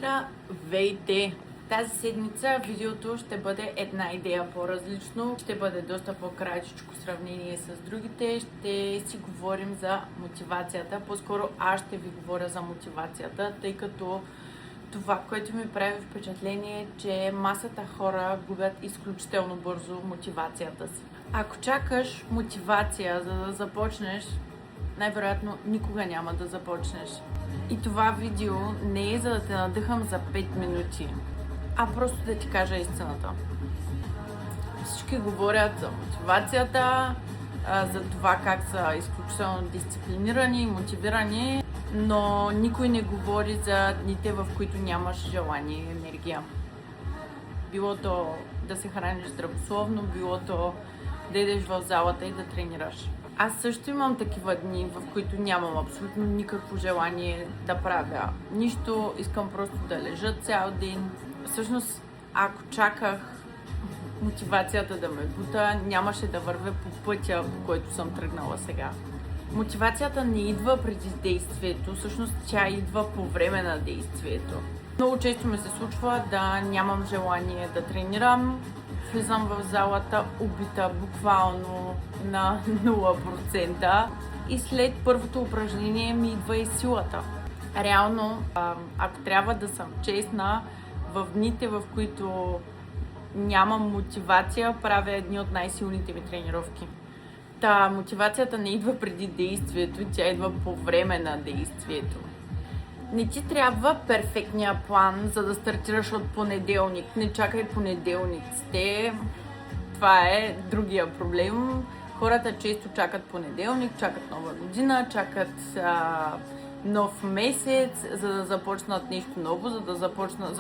Здравейте! Тази седмица видеото ще бъде една идея по-различно, ще бъде доста по-кратичко в сравнение с другите. Ще си говорим за мотивацията. По-скоро аз ще ви говоря за мотивацията, тъй като това, което ми прави впечатление е, че масата хора губят изключително бързо мотивацията си. Ако чакаш мотивация за да започнеш, най-вероятно никога няма да започнеш. И това видео не е за да те надъхам за 5 минути, а просто да ти кажа истината. Всички говорят за мотивацията, за това как са изключително дисциплинирани и мотивирани, но никой не говори за дните, в които нямаш желание и енергия. Било то да се храниш здравословно, било то да идеш в залата и да тренираш. Аз също имам такива дни, в които нямам абсолютно никакво желание да правя нищо, искам просто да лежа цял ден. Всъщност, ако чаках мотивацията да ме бута, нямаше да вървя по пътя, по който съм тръгнала сега. Мотивацията не идва преди действието, всъщност тя идва по време на действието. Много често ми се случва да нямам желание да тренирам, влизам в залата убита буквално на 0% и след първото упражнение ми идва и силата. Реално, ако трябва да съм честна, в дните, в които нямам мотивация, правя едни от най-силните ми тренировки. Мотивацията не идва преди действието, тя идва по време на действието. Не ти трябва перфектния план, за да стартираш от понеделник. Не чакай понеделниците. Това е другия проблем. Хората често чакат понеделник, чакат нова година, чакат нов месец, за да започнат нещо ново, за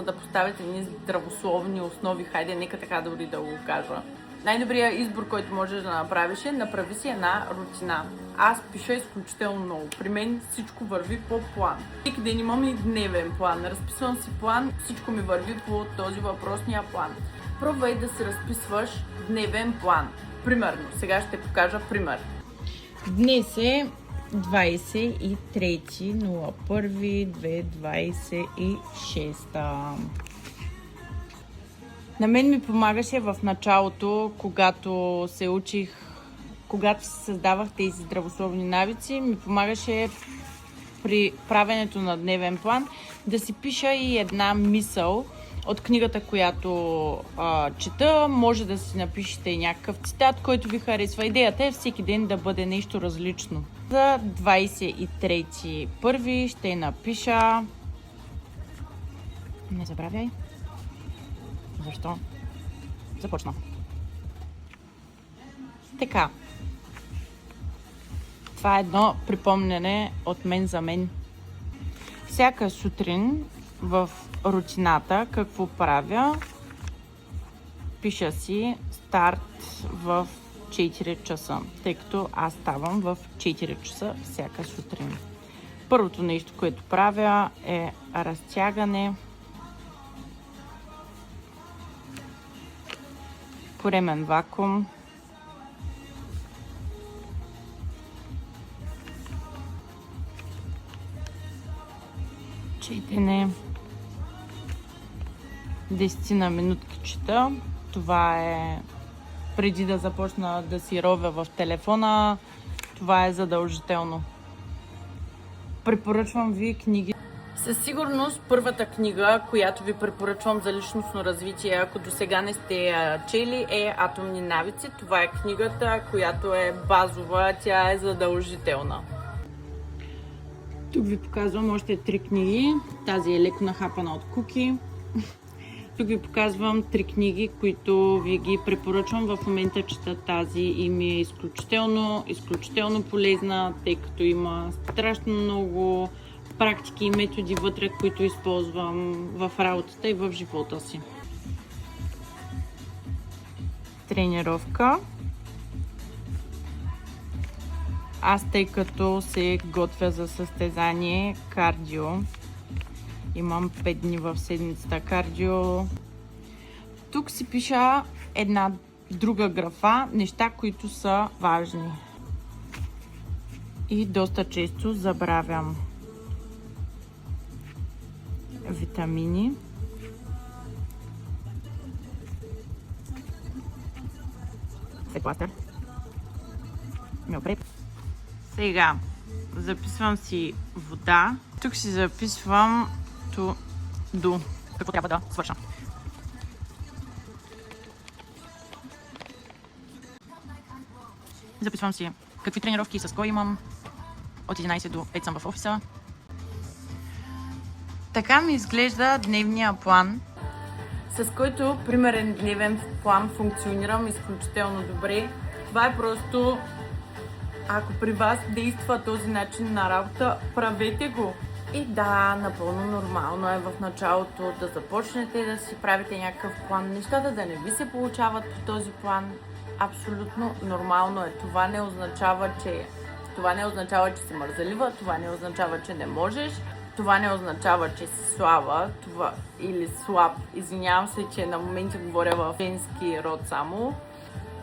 да поставят едни здравословни основи. Хайде, нека така дори да го кажа. Най-добрият избор, който можеш да направиш е направи си една рутина. Аз пиша изключително много. При мен всичко върви по план. Всеки ден имам и дневен план. Разписвам си план, всичко ми върви по този въпросния план. Пробвай да си разписваш дневен план. Примерно, сега ще покажа пример. Днес е 23.01.2026. На мен ми помагаше в началото, когато се учих, когато си създавах тези здравословни навици, ми помагаше при правенето на дневен план да си пиша и една мисъл от книгата, която чета. Може да си напишете и някакъв цитат, който ви харесва. Идеята е всеки ден да бъде нещо различно. За 23.01. ще напиша... Не забравяй. Защо? Започна. Така. Това е едно припомняне от мен за мен. Всяка сутрин в рутината какво правя? Пиша си старт в 4 часа, тъй като аз ставам в 4 часа всяка сутрин. Първото нещо, което правя е разтягане, коремен вакуум, четене, 10 на минутки чета. Това е преди да започна да си ровя в телефона. Това е задължително. Препоръчвам ви книги. Със сигурност първата книга, която ви препоръчвам за личностно развитие, ако до сега не сте я чели, е Атомни навици. Това е книгата, която е базова, тя е задължителна. Тук ви показвам още 3 книги. Тази е леко нахапана от Куки. Тук ви показвам 3 книги, които ви ги препоръчвам. В момента чета тази и ми е изключително полезна, тъй като има страшно много практики и методи вътре, които използвам в работата и в живота си. Тренировка. Аз, тъй като се готвя за състезание кардио, имам 5 дни в седмицата кардио. Тук си пиша една друга графа, неща, които са важни. И доста често забравям. витамини. Пластър. Сега записвам си вода. Тук си записвам какво трябва да свърша. Записвам си какви тренировки с кой имам. От 11 до 5 съм в офиса. Така ми изглежда дневния план, с който примерен дневен план функционирам изключително добре. Това е просто, ако при вас действа този начин на работа, правете го. И да, напълно нормално е в началото да започнете да си правите някакъв план, нещата да не ви се получават по този план. Абсолютно нормално е. Това не означава, че си мързалива, това не означава, че не можеш, това не означава, че си слаба или слаб. Извинявам се, че на моменти говоря в женски род само.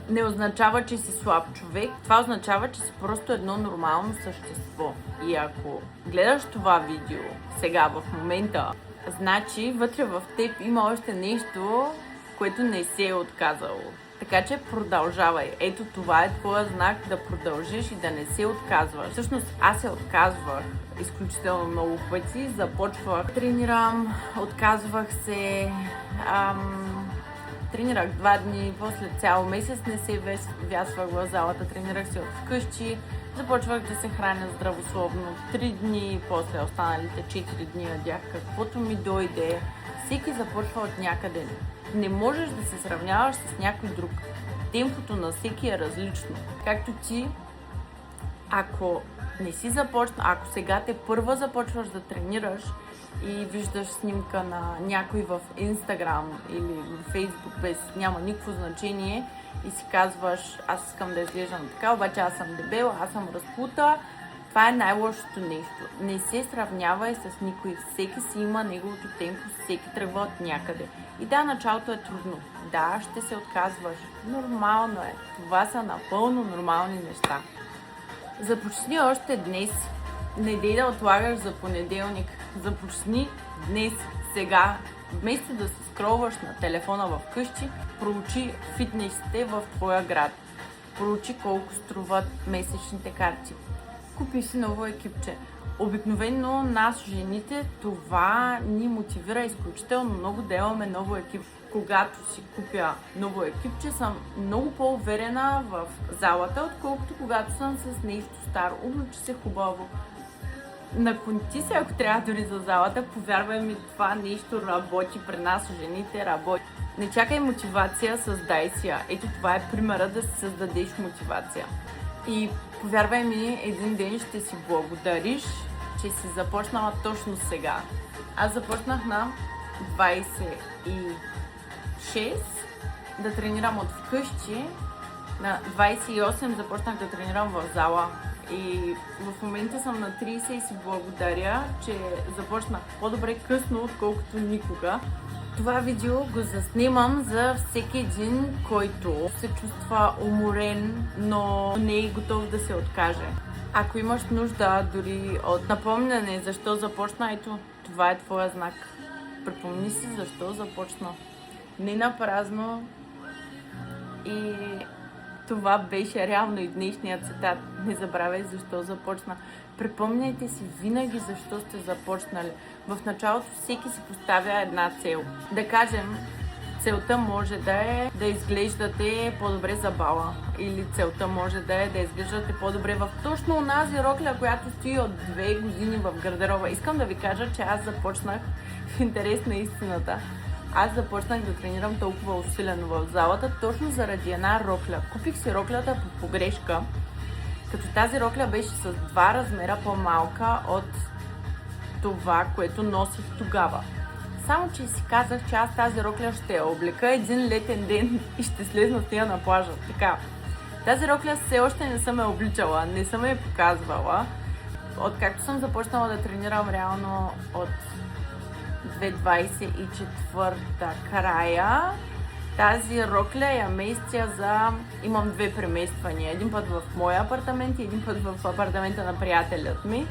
Не означава, че си слаб човек. Това означава, че си просто едно нормално същество. И ако гледаш това видео сега, в момента, значи вътре в теб има още нещо, което не се е отказало. Така че продължавай. Ето това е твоя знак да продължиш и да не се отказваш. Всъщност аз се отказвах изключително много пъти. Започвах, тренирам, отказвах се, тренирах 2 дни, после цял месец не се вясвах в залата, тренирах се от вкъщи, започвах да се храня здравословно 3 дни, после останалите 4 дни ядях каквото ми дойде. Всеки започва от някъде. Не можеш да се сравняваш с някой друг. Темпото на всеки е различно. Както ти, ако не си започна, ако сега те първа започваш да тренираш и виждаш снимка на някой в Инстаграм или в Фейсбук, няма никакво значение, и си казваш, аз искам да изглеждам така, обаче аз съм дебела, аз съм разпута, това е най-лошото нещо. Не се сравнявай с никой. Всеки си има неговото темпо, всеки тръгва от някъде. И да, началото е трудно. Да, ще се отказваш. Нормално е. Това са напълно нормални неща. Започни още днес. Не дей да отлагаш за понеделник. Започни днес, сега. Вместо да се скролваш на телефона в къщи, проучи фитнесите в твоя град. Проучи колко струват месечните карти. Купи си ново екипче. Обикновено нас, жените, това ни мотивира изключително много да имаме ново екип. Когато си купя ново екипче, съм много по-уверена в залата, отколкото когато съм с нещо старо. Обличи се хубаво. Наконти се, ако трябва дори за залата, повярвай ми, това нещо работи при нас, жените работи. Не чакай мотивация, създай си я. Ето това е примера да си създадеш мотивация. И повярвай ми, един ден ще си благодариш, че си започнала точно сега. Аз започнах на 26 да тренирам от вкъщи, на 28 започнах да тренирам в зала. И в момента съм на 30 и си благодаря, че започнах по-добре късно, отколкото никога. Това видео го заснемам за всеки един, който се чувства уморен, но не е готов да се откаже. Ако имаш нужда дори от напомняне защо започна, ето това е твоя знак. Припомни си защо започна. Не на празно. И това беше реално и днешният цитат. Не забравяй защо започна. Припомняйте си винаги защо сте започнали. В началото всеки си поставя една цел. Да кажем, целта може да е да изглеждате по-добре за бала. Или целта може да е да изглеждате по-добре в точно онази рокля, която стои от 2 години в гардероба. Искам да ви кажа, че аз започнах, в интерес на истината, аз започнах да тренирам толкова усилено в залата, точно заради една рокля. Купих си роклята по погрешка, като тази рокля беше с 2 размера по-малка от това, което носих тогава. Само, че си казах, че аз тази рокля ще я облека един летен ден и ще слезна с нея на плажа. Така, тази рокля все още не съм я обличала, не съм я показвала. Откакто съм започнала да тренирам реално от 2024 края, тази рокля я местя за... Имам 2 премествания. Един път в моя апартамент и един път в апартамента на приятелят ми.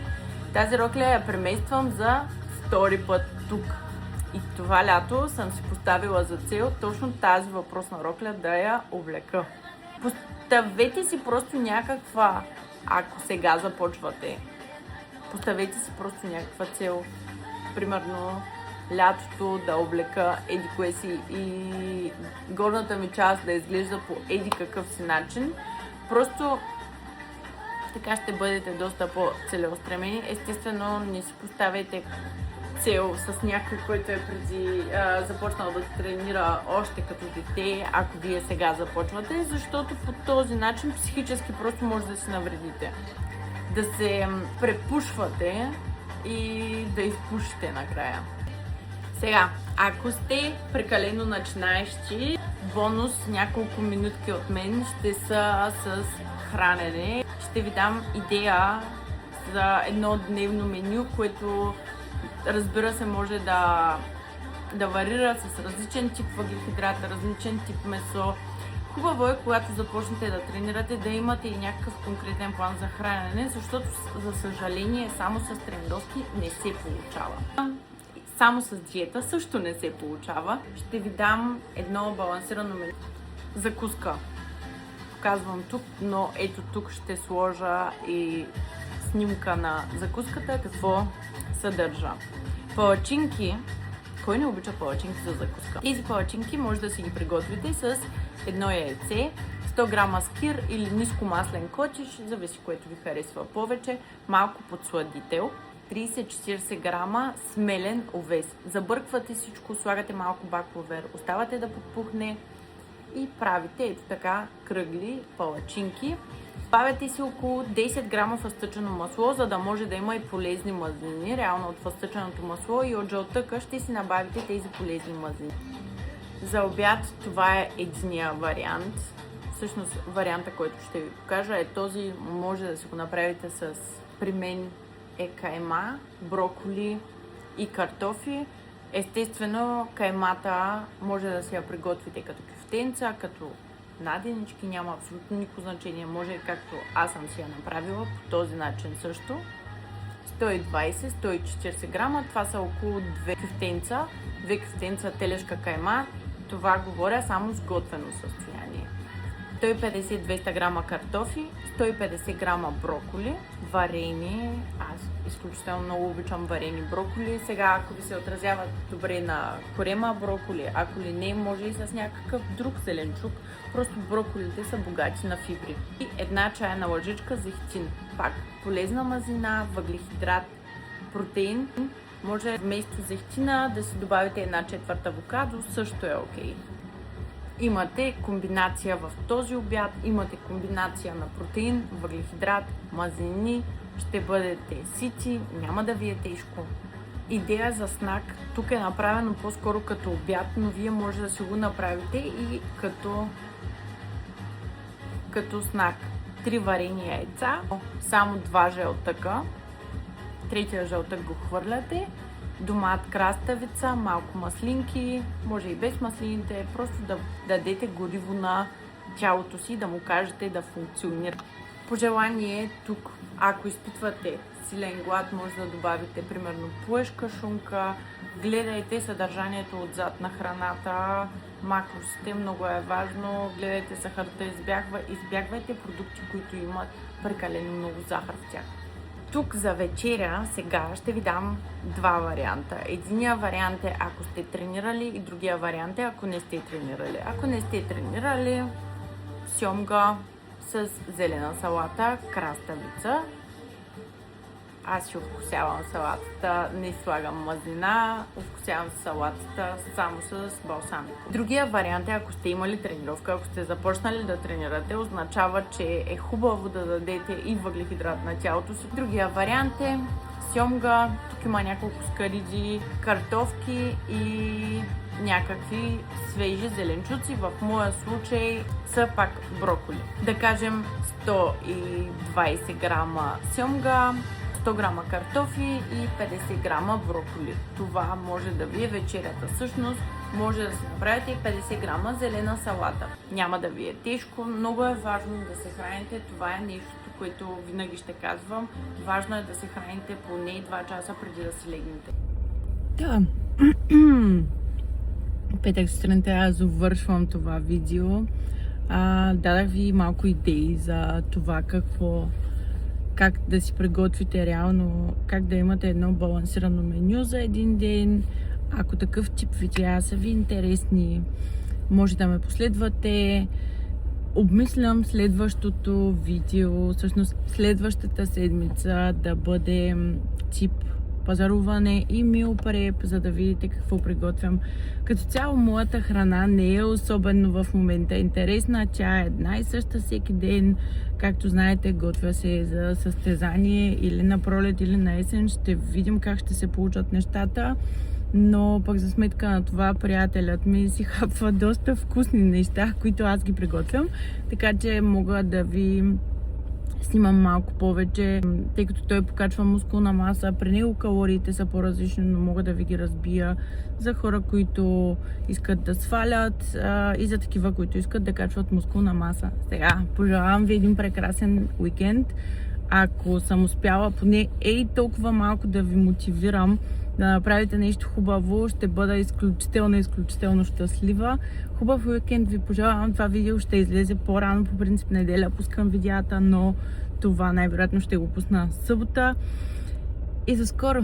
Тази рокля я премествам за 2-ри път тук. И това лято съм си поставила за цел точно тази въпросна рокля да я облека. Поставете си просто някаква, ако сега започвате, поставете си просто някаква цел. Примерно лятото да облека еди кое си и горната ми част да изглежда по еди какъв си начин. Просто така ще бъдете доста по-целеустремени. Естествено, не си поставяйте цел с някой, който е преди започнал да тренира още като дете, ако вие сега започвате, защото по този начин психически просто може да си навредите. Да се препушвате и да изпушите накрая. Сега, ако сте прекалено начинаещи, бонус няколко минутки от мен ще са с хранене. Ще ви дам идея за едно дневно меню, което, разбира се, може да варира с различен тип въглехидрат, различен тип месо. Хубаво е, когато започнете да тренирате, да имате и някакъв конкретен план за хранене, защото, за съжаление, само с тренировки не се получава. Само с диета също не се получава. Ще ви дам едно балансирано меню. Закуска. Показвам тук, но ето тук ще сложа и снимка на закуската, какво съдържа. Палачинки. Кой не обича палачинки за закуска? Тези палачинки може да си ги приготвите с едно яйце, 100 грама скир или нискомаслен котиш, зависи което ви харесва повече, малко подсладител, 30-40 грама смелен овес. Забърквате всичко, слагате малко баклавер, оставате да подпухне и правите ето така кръгли палачинки. Добавяте си около 10 грама фъстъчено масло, за да може да има и полезни мазнини. Реално от фъстъченото масло и от жълтъка ще си набавите тези полезни мазнини. За обяд това е единия вариант. Всъщност варианта, който ще ви покажа е този. Може да си го направите с, при мен е кайма, броколи и картофи. Естествено, каймата може да си я приготвите като кюфтенца, като наденички, няма абсолютно никакво значение. Може както аз съм си я направила, по този начин също. 120-140 грама, това са около 2 кюфтенца, 2 кюфтенца телешка кайма. Това говоря само с готвено състояние. 150-200 грама картофи, 150 грама броколи, варени. Аз изключително много обичам варени броколи. Сега, ако ви се отразяват добре на корема броколи, ако ли не, може и с някакъв друг зеленчук. Просто броколите са богати на фибри. И една чайна лъжичка зехтин. Пак полезна мазнина, въглехидрат, протеин. Може вместо зехтина да си добавите 1/4 авокадо, също е окей. Имате комбинация в този обяд, имате комбинация на протеин, въглехидрат, мазнини, ще бъдете сити, няма да ви е тежко. Идея за снак, тук е направено по-скоро като обяд, но вие може да си го направите и като снак. 3 варени яйца, само 2 жълтъка, третия жълтък го хвърляте, домат, краставица, малко маслинки, може и без маслините, просто да дадете гориво на тялото си, да му кажете да функционира. Пожелание тук, ако изпитвате силен глад, може да добавите примерно плъшка шунка, гледайте съдържанието отзад на храната, макросите, много е важно, гледайте захарта, избягвайте продукти, които имат прекалено много захар в тях. Тук за вечеря сега ще ви дам 2 варианта. Единия вариант е ако сте тренирали и другия вариант е ако не сте тренирали. Ако не сте тренирали, сьомга с зелена салата, краставица. Аз ще вкусявам салатата, не слагам мазнина, вкусявам салатата само с балсамико. Другия вариант е ако сте имали тренировка, ако сте започнали да тренирате, означава, че е хубаво да дадете и въглехидрат на тялото си. Другия вариант е сьомга, тук има няколко скариди, картофки и някакви свежи зеленчуци. В моя случай са пак броколи. Да кажем 120 грама сьомга, 100 грама картофи и 50 грама броколи. Това може да ви е вечерята. Всъщност може да си направите и 50 грама зелена салата. Няма да ви е тежко. Много е важно да се храните. Това е нещото, което винаги ще казвам. Важно е да се храните поне 2 часа преди да си легнете. Да, Петък сутринта аз завършвам това видео. Дадах ви малко идеи за това как да си приготвите реално, как да имате едно балансирано меню за един ден. Ако такъв тип видеа са ви интересни, може да ме последвате. Обмислям следващото видео, всъщност следващата седмица да бъде тип пазаруване и meal prep, за да видите какво приготвям. Като цяло моята храна не е особено в момента интересна, тя е една и съща всеки ден. Както знаете, готвя се за състезание или на пролет, или на есен. Ще видим как ще се получат нещата. Но пък за сметка на това приятелят ми си хапва доста вкусни неща, които аз ги приготвям. Така че мога да ви снимам малко повече, тъй като той покачва мускулна маса. При него калориите са по-различни, но мога да ви ги разбия за хора, които искат да свалят и за такива, които искат да качват мускулна маса. Сега, пожелавам ви един прекрасен уикенд. Ако съм успяла поне толкова малко да ви мотивирам да направите нещо хубаво, ще бъда изключително щастлива. Хубав уикенд ви пожелавам. Това видео ще излезе по-рано, по принцип неделя пускам видеята, но това най-вероятно ще го пусна събота. И за скоро!